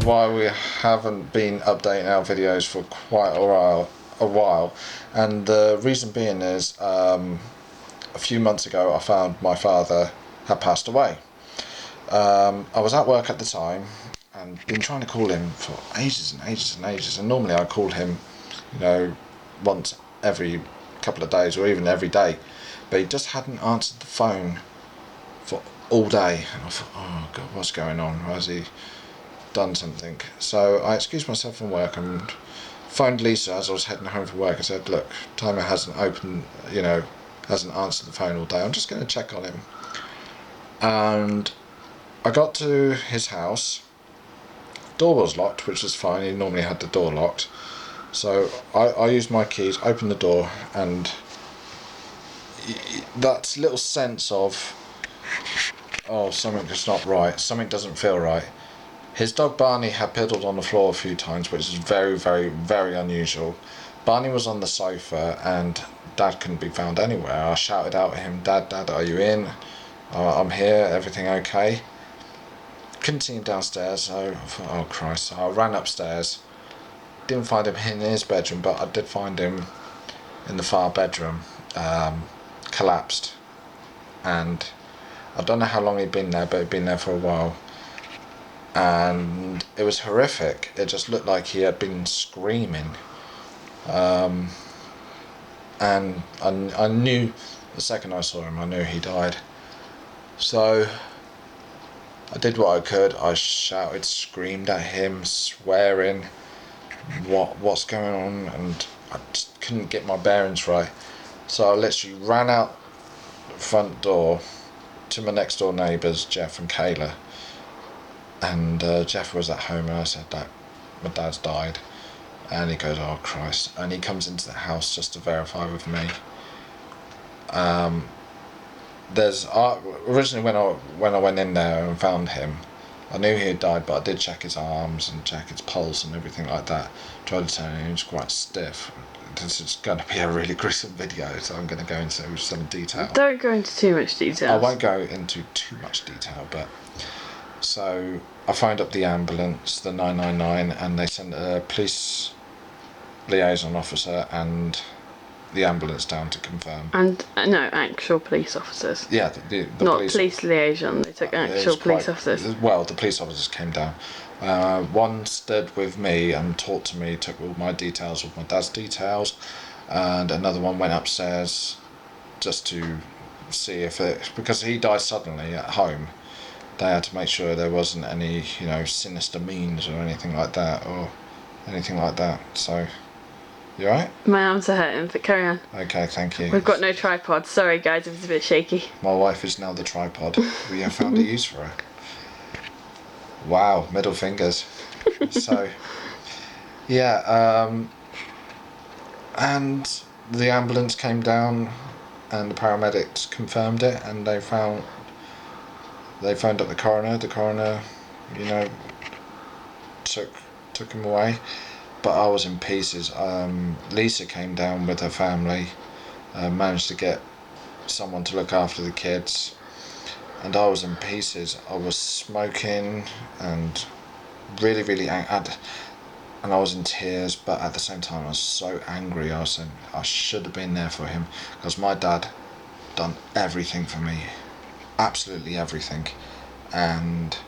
why we haven't been updating our videos for quite a while, and the reason being is a few months ago I found my father had passed away. I was at work at the time and been trying to call him for ages and ages and ages, and normally I call him, once every couple of days or even every day, but he just hadn't answered the phone for all day. And I thought, oh God, what's going on? Has he done something? So I excused myself from work and phoned Lisa as I was heading home from work. I said, look, Timer hasn't hasn't answered the phone all day. I'm just going to check on him. And I got to his house. Door was locked, which was fine. He normally had the door locked. So I used my keys, opened the door, and that little sense of, oh, something's not right, something doesn't feel right. His dog Barney had piddled on the floor a few times, which is very, very, very unusual. Barney was on the sofa and Dad couldn't be found anywhere. I shouted out at him, Dad, are you in? I'm here, everything okay? Couldn't see him downstairs, so I thought, oh Christ. So I ran upstairs, didn't find him in his bedroom, but I did find him in the far bedroom, collapsed. And I don't know how long he'd been there, but he'd been there for a while. And it was horrific. It just looked like he had been screaming. And I knew, the second I saw him, I knew he died. So I did what I could. I shouted, screamed at him, swearing, what's going on, and I just couldn't get my bearings right. So I literally ran out the front door to my next door neighbours, Jeff and Kayla. And Jeff was at home, and I said that my dad's died. And he goes, oh Christ. And he comes into the house just to verify with me. Originally when I went in there and found him, I knew he had died, but I did check his arms and check his pulse and everything like that. Tried to tell him he was quite stiff. This is going to be a really gruesome video, so I'm going to go into some detail. Don't go into too much detail. I won't go into too much detail, but so I phoned up the ambulance, the 999, and they sent a police liaison officer and the ambulance down to confirm. And no, actual police officers. Yeah, the not police liaison. They took actual police officers. Well, the police officers came down. One stood with me and talked to me, took all my details, all my dad's details, and another one went upstairs just to see if because he died suddenly at home. They had to make sure there wasn't any, sinister means or anything like that, So, you alright? My arms are hurting, but carry on. Okay, thank you. We've got no tripod. Sorry, guys, if it's a bit shaky. My wife is now the tripod. We have found a use for her. Wow, middle fingers. So, yeah, and the ambulance came down and the paramedics confirmed it, and they phoned up the coroner. The coroner, took him away, but I was in pieces. Lisa came down with her family, managed to get someone to look after the kids, and I was in pieces. I was smoking and really, really and I was in tears, but at the same time I was so angry. I was saying I should have been there for him, because my dad done everything for me, absolutely everything, and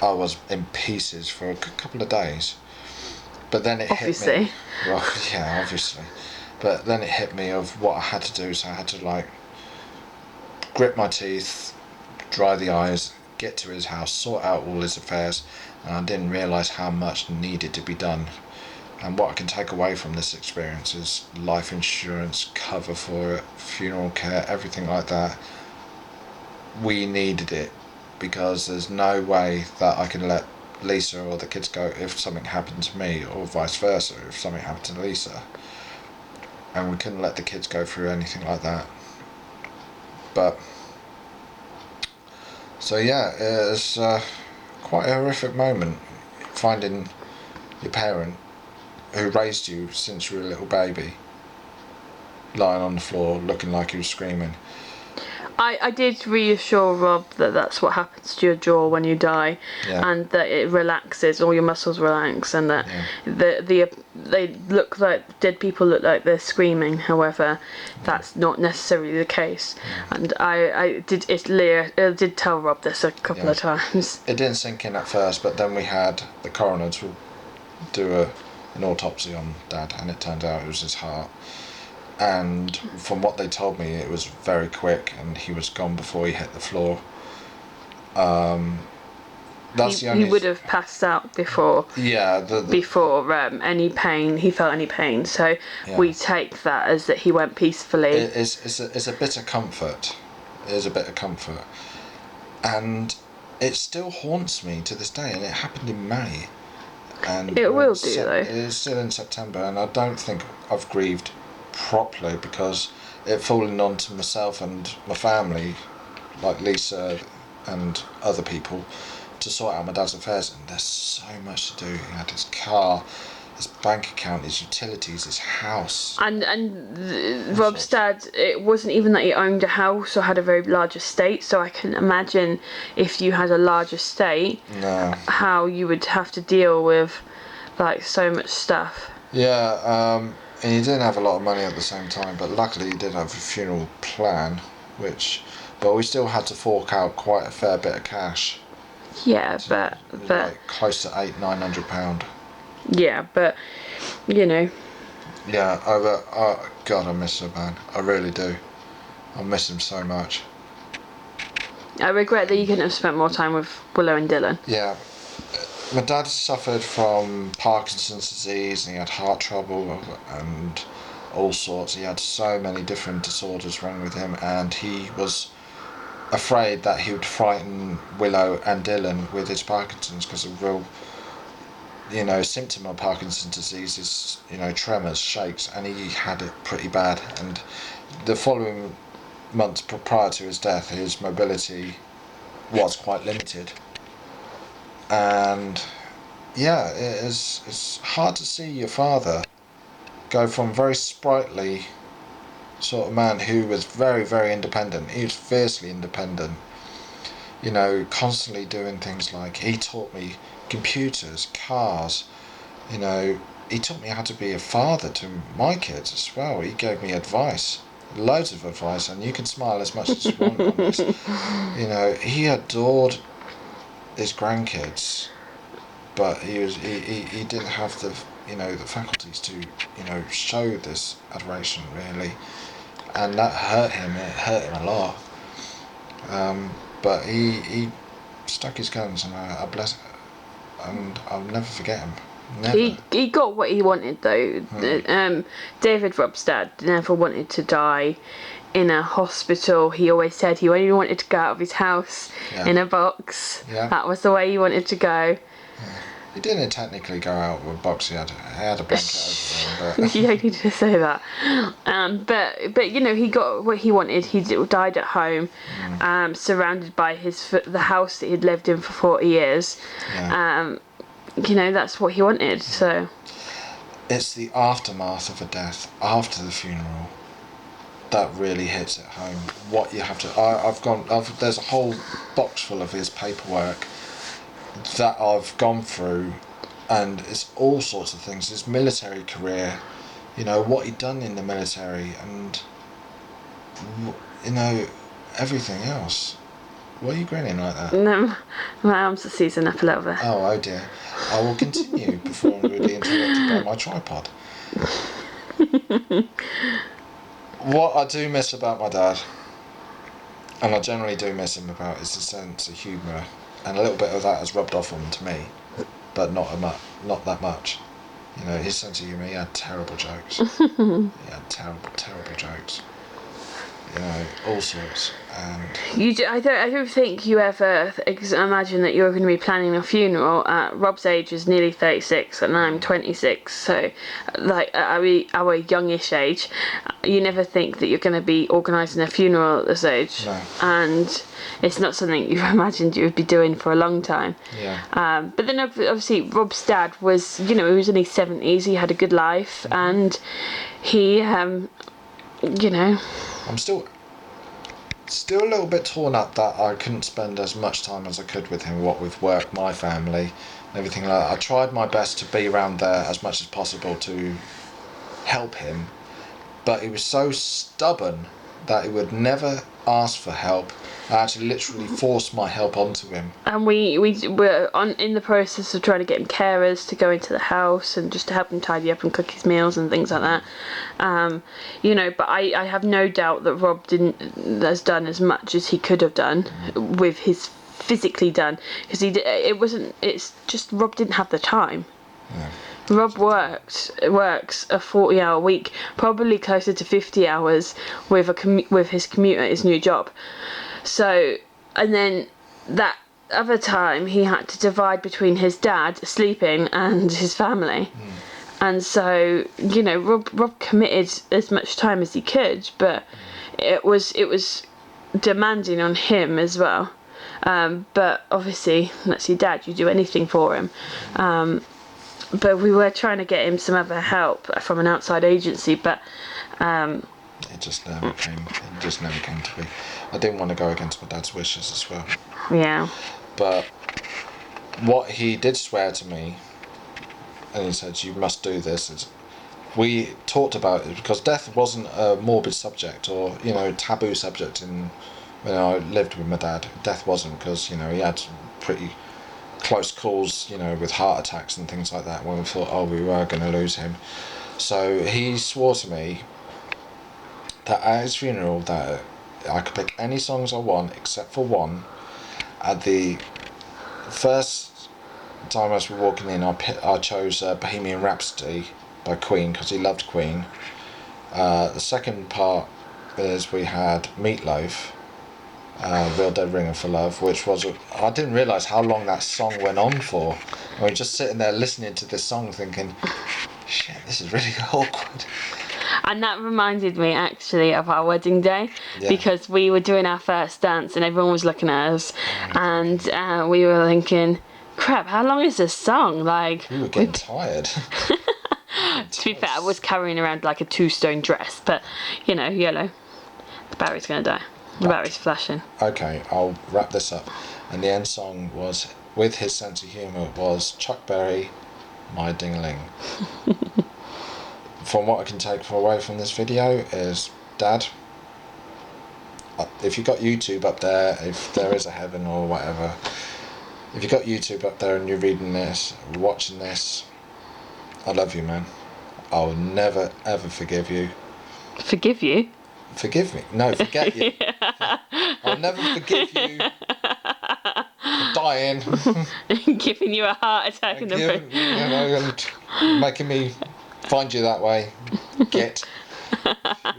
I was in pieces for a couple of days. But then it hit me. Well, yeah, obviously. But then it hit me of what I had to do. So I had to grit my teeth, dry the eyes, get to his house, sort out all his affairs, and I didn't realise how much needed to be done. And what I can take away from this experience is life insurance, cover for it, funeral care, everything like that. We needed it, because there's no way that I can let Lisa or the kids go if something happened to me, or vice versa if something happened to Lisa. And we couldn't let the kids go through anything like that. But so yeah, it's quite a horrific moment, finding your parent who raised you since you were a little baby lying on the floor looking like he was screaming. I did reassure Rob that that's what happens to your jaw when you die, and that it relaxes, all your muscles relax, and that they look like dead people look like they're screaming. However, that's not necessarily the case, and I did tell Rob this a couple of times. It didn't sink in at first, but then we had the coroner to do an autopsy on Dad, and it turned out it was his heart. And from what they told me, it was very quick, and he was gone before he hit the floor. That's the only. He would have passed out before. Yeah. Before any pain, he felt any pain. So we take that as that he went peacefully. It's a bit of comfort. It is a bit of comfort, and it still haunts me to this day. And it happened in May. And it will do though. It is still in September, and I don't think I've grieved properly because it fallen onto myself and my family, like Lisa and other people, to sort out my dad's affairs, and there's so much to do. He had his car, his bank account, his utilities, his house. And Rob's dad, it wasn't even that he owned a house or had a very large estate, so I can imagine if you had a large estate, how you would have to deal with like so much stuff. Yeah, and he didn't have a lot of money at the same time, but luckily he did have a funeral plan, but we still had to fork out quite a fair bit of cash. Yeah, but like close to £800-900. Yeah, but you know. Yeah, God, I miss him, man. I really do. I miss him so much. I regret that you couldn't have spent more time with Willow and Dylan. Yeah. My dad suffered from Parkinson's disease, and he had heart trouble and all sorts. He had so many different disorders running with him, and he was afraid that he would frighten Willow and Dylan with his Parkinson's, because a real, symptom of Parkinson's disease is, tremors, shakes, and he had it pretty bad. And the following months prior to his death, his mobility was quite limited. And it's hard to see your father go from very sprightly sort of man who was very, very independent. He was fiercely independent, constantly doing things like, he taught me computers, cars, he taught me how to be a father to my kids as well. He gave me advice, loads of advice, and you can smile as much as you want on this. He adored his grandkids, but he didn't have the the faculties to show this adoration really, and that hurt him. It hurt him a lot. But he stuck his guns, and I bless, and I'll never forget him. Never. He got what he wanted though. David, Rob's dad, never wanted to die in a hospital. He always said he only wanted to go out of his house in a box. Yeah. That was the way he wanted to go. He didn't technically go out with a box. He had a blanket over him. But you don't need to say that. But he got what he wanted. He died at home, surrounded by the house that he'd lived in for 40 years. Yeah. That's what he wanted. So it's the aftermath of a death, after the funeral, that really hits it home. What you have to. There's a whole box full of his paperwork that I've gone through, and it's all sorts of things. His military career, what he'd done in the military, and everything else. Why are you grinning like that? No, my arms are seizing up a little bit. Oh dear. I will continue before I'm really interrupted by my tripod. What I do miss about my dad, and I generally do miss him about, is his sense of humour, and a little bit of that has rubbed off onto me, but not that much. His sense of humour, he had terrible jokes. He had terrible jokes. All sorts. And I don't think you ever imagine that you're going to be planning a funeral. Rob's age is nearly 36 and I'm 26, so like our youngish age, you never think that you're going to be organising a funeral at this age. No. And it's not something you've imagined you would be doing for a long time. Yeah. But then obviously Rob's dad was, he was in his 70s, he had a good life, and he, I'm still still a little bit torn up that I couldn't spend as much time as I could with him, what with work, my family, everything like that. I tried my best to be around there as much as possible to help him, but he was so stubborn that he would never ask for help. I actually literally forced my help onto him. And we were in the process of trying to get him carers to go into the house and just to help him tidy up and cook his meals and things like that. You know, but I have no doubt that Rob has done as much as he could have done with his physically done, because it's just Rob didn't have the time. Yeah. Rob works a 40-hour week, probably closer to 50 hours with his commute at his new job. So, and then that other time he had to divide between his dad sleeping and his family. And so, you know, Rob committed as much time as he could, but it was demanding on him as well. But obviously, that's your dad, you do anything for him. But we were trying to get him some other help from an outside agency, but it just never came to be. I didn't want to go against my dad's wishes as well. Yeah. But what he did swear to me, and he said, you must do this, is we talked about it, because death wasn't a morbid subject or, you know, taboo subject when I lived with my dad. Death wasn't, because, you know, he had pretty close calls, you know, with heart attacks and things like that when we thought, we were going to lose him. So he swore to me that at his funeral that I could pick any songs I want except for one. At the first time as we were walking in, I chose Bohemian Rhapsody by Queen, because he loved Queen. The second part is we had Meatloaf, Real Dead Ringing for Love, which was I didn't realise how long that song went on for. I was just sitting there listening to this song thinking, shit, this is really awkward. And that reminded me actually of our wedding day, because we were doing our first dance and everyone was looking at us, and we were thinking, crap, how long is this song? Like, we were getting tired. To be fair, I was carrying around like a 2-stone dress, but you know, yellow. The battery's gonna die. The battery's flashing. Okay, I'll wrap this up. And the end song was, with his sense of humour, was Chuck Berry, My Ding-a-ling. From what I can take away from this video is, Dad, if you've got YouTube up there, if there is a heaven or whatever, if you've got YouTube up there and you're reading this, watching this, I love you, man. I'll never ever forgive you. Forgive you? Forgive me. No, forget you. I'll never forgive you for dying. Giving you a heart attack in the brain. You know, and making me find you that way. Git. You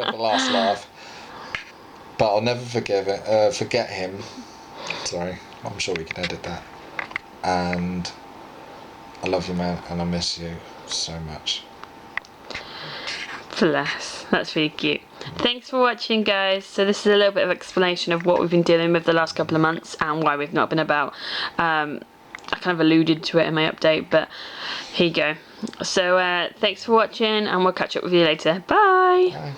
had the last laugh. But I'll never forget him. Sorry, I'm sure we can edit that. And I love you, man, and I miss you so much. Bless. That's really cute. Thanks for watching, guys. So this is a little bit of explanation of what we've been dealing with the last couple of months and why we've not been about. I kind of alluded to it in my update, but here you go. So thanks for watching, and we'll catch up with you later. Bye. Bye.